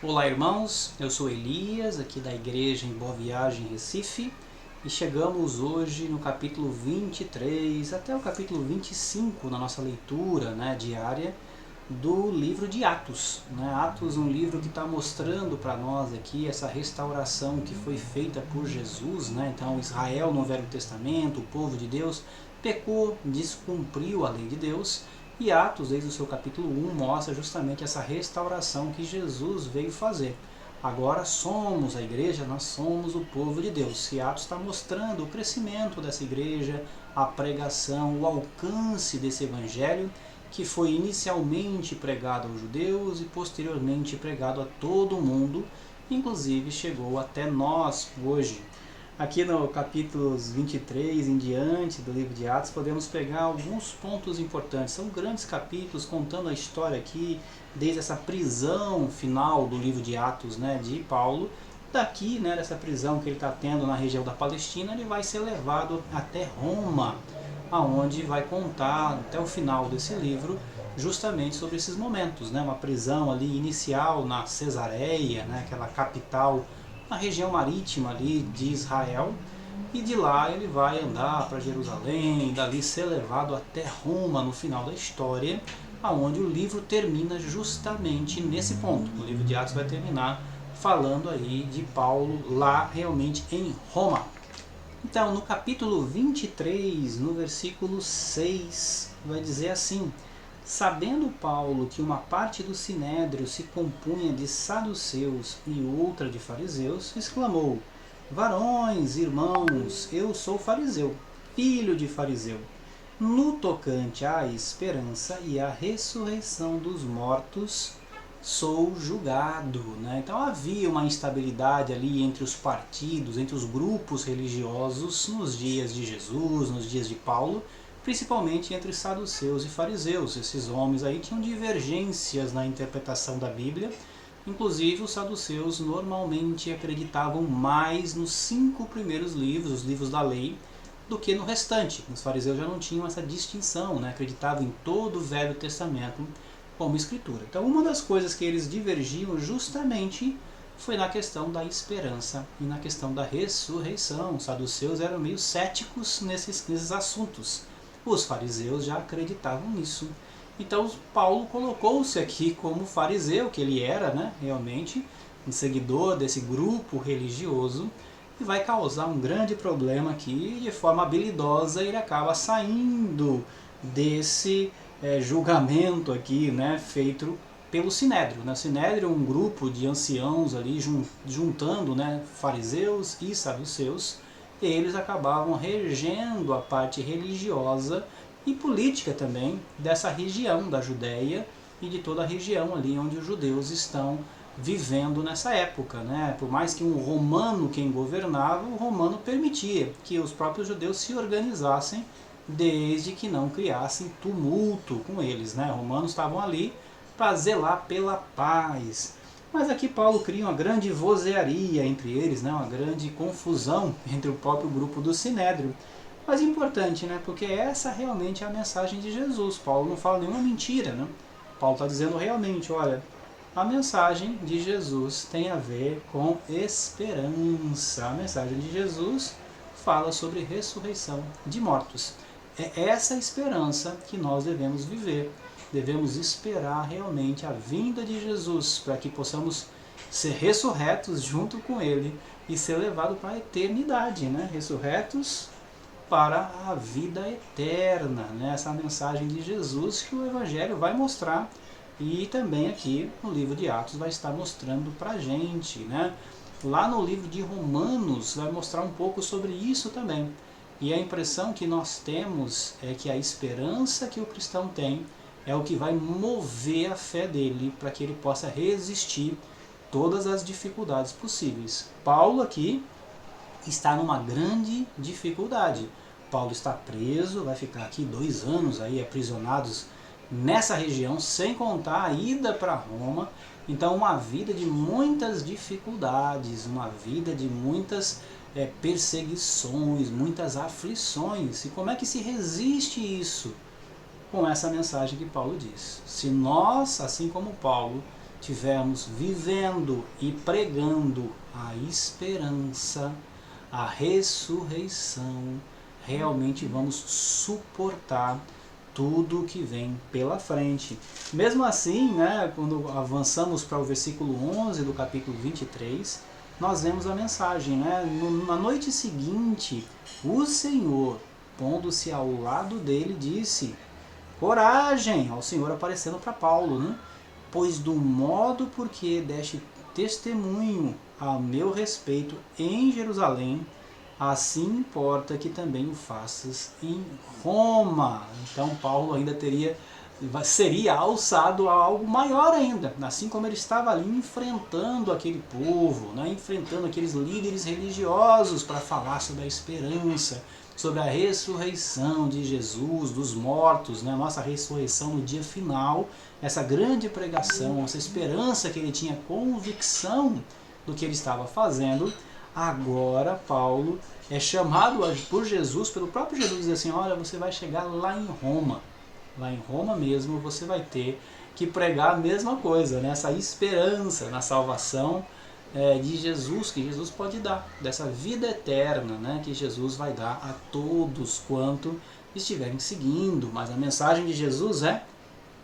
Olá, irmãos, eu sou Elias, aqui da igreja em Boa Viagem, Recife, e chegamos hoje no capítulo 23 até o capítulo 25 na nossa leitura diária do livro de Atos. Atos, um livro que está mostrando para nós aqui essa restauração que foi feita por Jesus. Então, Israel no Velho Testamento, o povo de Deus, pecou, descumpriu a lei de Deus. E Atos, desde o seu capítulo 1, mostra justamente essa restauração que Jesus veio fazer. Agora somos a igreja, nós somos o povo de Deus. E Atos está mostrando o crescimento dessa igreja, a pregação, o alcance desse evangelho, que foi inicialmente pregado aos judeus e posteriormente pregado a todo mundo, inclusive chegou até nós hoje. Aqui no capítulos 23 em diante do livro de Atos, podemos pegar alguns pontos importantes. São grandes capítulos contando a história aqui, desde essa prisão final do livro de Atos de Paulo. Daqui, dessa prisão que ele está tendo na região da Palestina, ele vai ser levado até Roma, aonde vai contar até o final desse livro justamente sobre esses momentos. Uma prisão ali inicial na Cesareia, aquela capital, na região marítima ali de Israel, e de lá ele vai andar para Jerusalém, dali ser levado até Roma no final da história, aonde o livro termina justamente nesse ponto. O livro de Atos vai terminar falando aí de Paulo lá realmente em Roma. Então, no capítulo 23, no versículo 6, vai dizer assim: sabendo Paulo que uma parte do sinédrio se compunha de saduceus e outra de fariseus, exclamou: varões, irmãos, eu sou fariseu, filho de fariseu. No tocante à esperança e à ressurreição dos mortos, sou julgado. Então havia uma instabilidade ali entre os partidos, entre os grupos religiosos nos dias de Jesus, nos dias de Paulo, principalmente entre saduceus e fariseus. Esses homens aí tinham divergências na interpretação da Bíblia. Inclusive os saduceus normalmente acreditavam mais nos 5 primeiros livros, os livros da lei, do que no restante. Os fariseus já não tinham essa distinção, acreditavam em todo o Velho Testamento como escritura. Então uma das coisas que eles divergiam justamente foi na questão da esperança e na questão da ressurreição. Os saduceus eram meio céticos nesses assuntos. Os fariseus já acreditavam nisso. Então Paulo colocou-se aqui como fariseu, que ele era realmente um seguidor desse grupo religioso, e vai causar um grande problema aqui. E de forma habilidosa ele acaba saindo desse julgamento aqui feito pelo Sinédrio. O Sinédrio é um grupo de anciãos ali juntando fariseus e saduceus, e eles acabavam regendo a parte religiosa e política também dessa região da Judéia e de toda a região ali onde os judeus estão vivendo nessa época. Por mais que um romano quem governava, o romano permitia que os próprios judeus se organizassem, desde que não criassem tumulto com eles. Os romanos estavam ali para zelar pela paz. Mas aqui Paulo cria uma grande vozearia entre eles, uma grande confusão entre o próprio grupo do Sinédrio. Mas importante, porque essa realmente é a mensagem de Jesus. Paulo não fala nenhuma mentira. Paulo está dizendo realmente, olha, a mensagem de Jesus tem a ver com esperança. A mensagem de Jesus fala sobre ressurreição de mortos. É essa esperança que nós devemos viver. Devemos esperar realmente a vinda de Jesus, para que possamos ser ressurretos junto com Ele e ser levados para a eternidade, ressurretos para a vida eterna. Essa mensagem de Jesus que o Evangelho vai mostrar, e também aqui no livro de Atos vai estar mostrando para a gente. Lá no livro de Romanos vai mostrar um pouco sobre isso também. E a impressão que nós temos é que a esperança que o cristão tem é o que vai mover a fé dele para que ele possa resistir todas as dificuldades possíveis. Paulo aqui está numa grande dificuldade. Paulo está preso, vai ficar aqui 2 anos aí aprisionados nessa região, sem contar a ida para Roma. Então uma vida de muitas dificuldades, uma vida de muitas perseguições, muitas aflições. E como é que se resiste isso? Com essa mensagem que Paulo diz. Se nós, assim como Paulo, tivermos vivendo e pregando a esperança, a ressurreição, realmente vamos suportar tudo que vem pela frente. Mesmo assim, né, quando avançamos para o versículo 11 do capítulo 23, nós vemos a mensagem, né? Na noite seguinte, o Senhor, pondo-se ao lado dele, disse: coragem, ao Senhor aparecendo para Paulo, né? Pois do modo porque deste testemunho a meu respeito em Jerusalém, assim importa que também o faças em Roma. Então Paulo ainda seria alçado a algo maior ainda, assim como ele estava ali enfrentando aquele povo, né? Enfrentando aqueles líderes religiosos para falar sobre a esperança, sobre a ressurreição de Jesus dos mortos, né? Nossa ressurreição no dia final, essa grande pregação, essa esperança que ele tinha convicção do que ele estava fazendo. Agora Paulo é chamado por Jesus, pelo próprio Jesus, diz assim: olha, você vai chegar lá em Roma mesmo você vai ter que pregar a mesma coisa, né? Essa esperança na salvação de Jesus, que Jesus pode dar, dessa vida eterna, né? Que Jesus vai dar a todos quanto estiverem seguindo. Mas a mensagem de Jesus é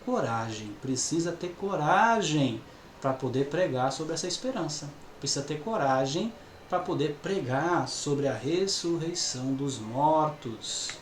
coragem, precisa ter coragem para poder pregar sobre essa esperança, precisa ter coragem para poder pregar sobre a ressurreição dos mortos.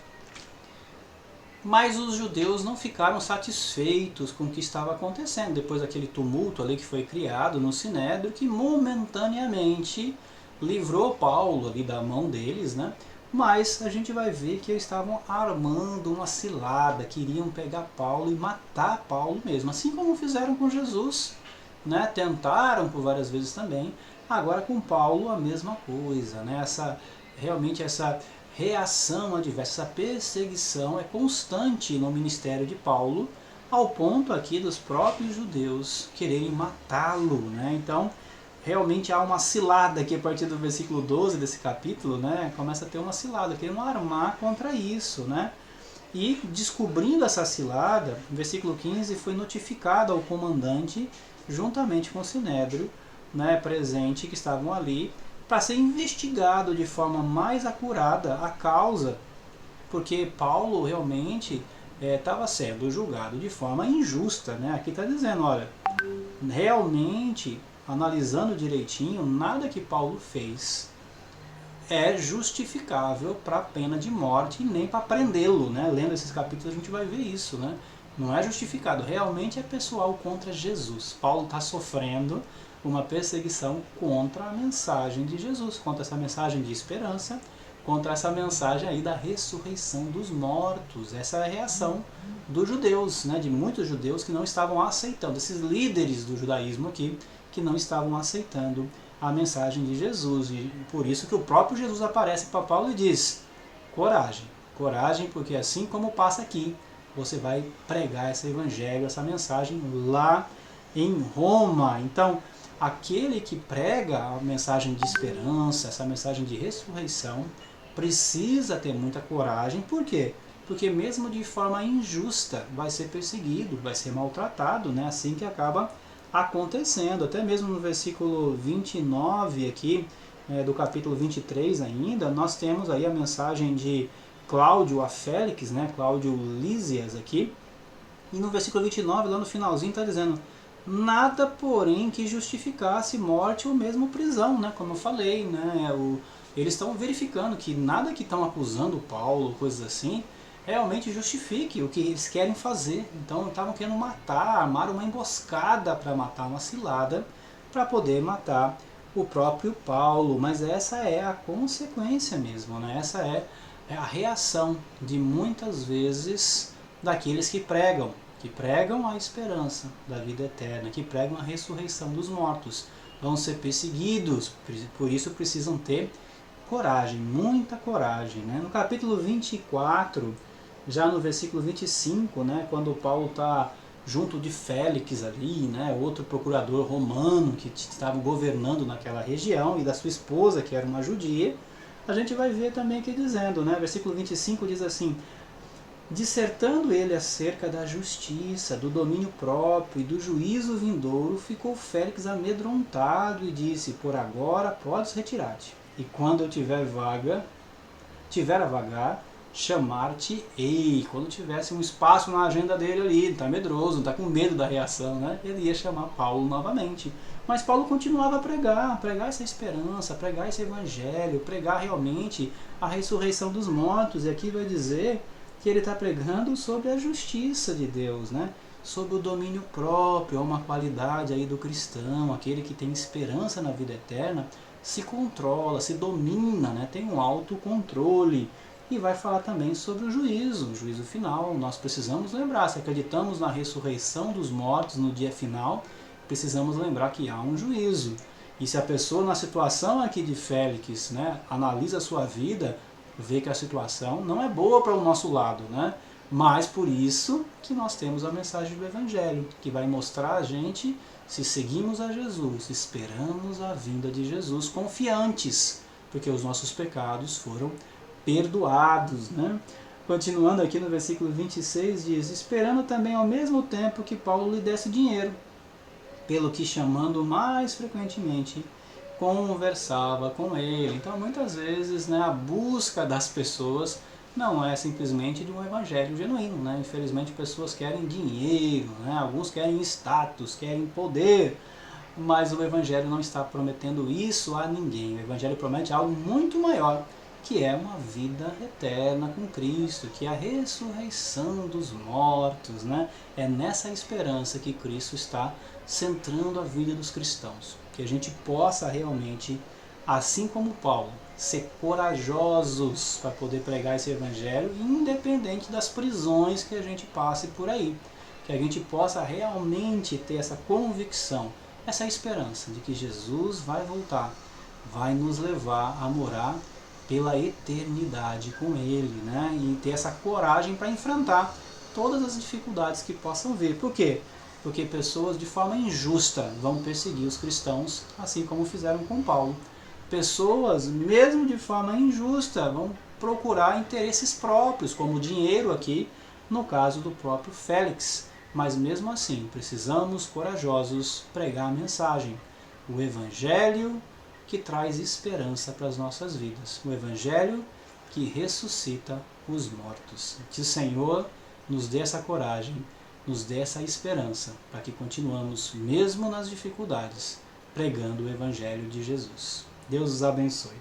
Mas os judeus não ficaram satisfeitos com o que estava acontecendo, depois daquele tumulto ali que foi criado no Sinédrio, que momentaneamente livrou Paulo ali da mão deles, né? Mas a gente vai ver que eles estavam armando uma cilada, queriam pegar Paulo e matar Paulo mesmo, assim como fizeram com Jesus, né? Tentaram por várias vezes também. Agora com Paulo a mesma coisa, né? Realmente essa reação adversa, essa perseguição é constante no ministério de Paulo, ao ponto aqui dos próprios judeus quererem matá-lo, né? Então, realmente há uma cilada aqui a partir do versículo 12 desse capítulo, né? Começa a ter uma cilada, querendo armar contra isso, né? E descobrindo essa cilada, no versículo 15, foi notificado ao comandante, juntamente com o Sinédrio, né, presente, que estavam ali, para ser investigado de forma mais acurada a causa, porque Paulo realmente estava sendo julgado de forma injusta, né? Aqui está dizendo, olha, realmente, analisando direitinho, nada que Paulo fez é justificável para a pena de morte e nem para prendê-lo, né? Lendo esses capítulos a gente vai ver isso, né? Não é justificado, realmente é pessoal contra Jesus. Paulo está sofrendo uma perseguição contra a mensagem de Jesus, contra essa mensagem de esperança, contra essa mensagem aí da ressurreição dos mortos. Essa é a reação dos judeus, né, de muitos judeus que não estavam aceitando, esses líderes do judaísmo aqui, que não estavam aceitando a mensagem de Jesus. E por isso que o próprio Jesus aparece para Paulo e diz: coragem, coragem, porque assim como passa aqui, você vai pregar esse evangelho, essa mensagem lá em Roma. Então, aquele que prega a mensagem de esperança, essa mensagem de ressurreição, precisa ter muita coragem. Por quê? Porque mesmo de forma injusta vai ser perseguido, vai ser maltratado, né? Assim que acaba acontecendo. Até mesmo no versículo 29 aqui, do capítulo 23 ainda, nós temos aí a mensagem de Cláudio a Félix, né? Cláudio Lísias aqui. E no versículo 29, lá no finalzinho, está dizendo: nada, porém, que justificasse morte ou mesmo prisão, né? Como eu falei, né? Eles estão verificando que nada que estão acusando Paulo, coisas assim, realmente justifique o que eles querem fazer. Então estavam querendo matar, armar uma emboscada para matar, uma cilada, para poder matar o próprio Paulo. Mas essa é a consequência mesmo, né? Essa é a reação de muitas vezes daqueles que pregam a esperança da vida eterna, que pregam a ressurreição dos mortos. Vão ser perseguidos, por isso precisam ter coragem, muita coragem, né? No capítulo 24, já no versículo 25, né, quando Paulo está junto de Félix ali, né, outro procurador romano que estava governando naquela região, e da sua esposa, que era uma judia, a gente vai ver também aqui dizendo, né, versículo 25 diz assim: Dissertando ele acerca da justiça, do domínio próprio e do juízo vindouro, ficou Félix amedrontado e disse: por agora podes retirar-te, e quando eu tiver a vagar, chamar-te-ei. Quando tivesse um espaço na agenda dele ali, ele está medroso, não está com medo da reação, né? Ele ia chamar Paulo novamente. Mas Paulo continuava a pregar essa esperança, pregar esse evangelho, pregar realmente a ressurreição dos mortos. E aqui vai dizer que ele está pregando sobre a justiça de Deus, né? Sobre o domínio próprio, uma qualidade aí do cristão, aquele que tem esperança na vida eterna, se controla, se domina, né? Tem um autocontrole. E vai falar também sobre o juízo final. Nós precisamos lembrar, se acreditamos na ressurreição dos mortos no dia final, precisamos lembrar que há um juízo. E se a pessoa, na situação aqui de Félix, né, analisa a sua vida, vê que a situação não é boa para o nosso lado, né? Mas por isso que nós temos a mensagem do Evangelho, que vai mostrar a gente se seguimos a Jesus, esperamos a vinda de Jesus confiantes, porque os nossos pecados foram perdoados, né? Continuando aqui no versículo 26, diz: esperando também ao mesmo tempo que Paulo lhe desse dinheiro, pelo que chamando mais frequentemente, conversava com ele. Então muitas vezes, né, a busca das pessoas não é simplesmente de um evangelho genuíno, né? Infelizmente pessoas querem dinheiro, né? Alguns querem status, querem poder, mas o evangelho não está prometendo isso a ninguém. O evangelho promete algo muito maior, que é uma vida eterna com Cristo, que é a ressurreição dos mortos, né? É nessa esperança que Cristo está centrando a vida dos cristãos. Que a gente possa realmente, assim como Paulo, ser corajosos para poder pregar esse evangelho, independente das prisões que a gente passe por aí. Que a gente possa realmente ter essa convicção, essa esperança de que Jesus vai voltar, vai nos levar a morar pela eternidade com Ele, né? E ter essa coragem para enfrentar todas as dificuldades que possam vir. Por quê? Porque pessoas de forma injusta vão perseguir os cristãos, assim como fizeram com Paulo. Pessoas, mesmo de forma injusta, vão procurar interesses próprios, como dinheiro aqui, no caso do próprio Félix. Mas mesmo assim, precisamos, corajosos, pregar a mensagem. O Evangelho que traz esperança para as nossas vidas. O Evangelho que ressuscita os mortos. Que o Senhor nos dê essa coragem, nos dê essa esperança, para que continuemos, mesmo nas dificuldades, pregando o Evangelho de Jesus. Deus os abençoe.